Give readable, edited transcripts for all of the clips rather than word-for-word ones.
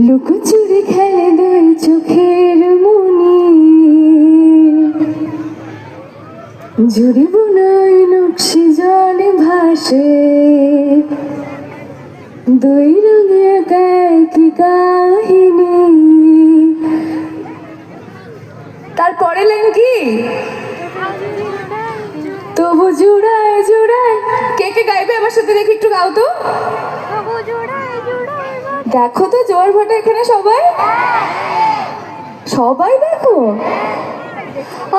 লুকোচুরি খেলে দুই চোখের মনি, জুড়ি বুনই নকশি জলে ভাসে, দুই রঙে কি কাহিনী। তারপরে লাইন কি? তবু জুড়ায় জুড়ায়। কে কে গাইবে আমার সাথে? দেখি একটু গাও তো। দেখো তো জোর ভোটে এখানে সবাই, সবাই দেখো।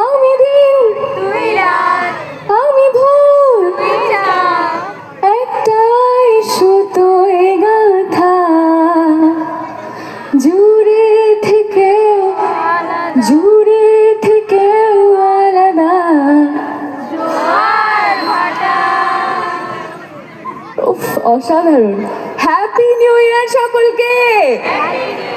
আমি দিন তুই রাত আমি ভোর, তুই চাঁদ, একটাই সুতো এ গাথা, জুড়ে থেকেও জুড়ে থেকেও আলাদা। জোয়ার ভাটা। উফ, অসাধারণ। হ্যাপি নিউ ইয়ার সকলকে। Happy New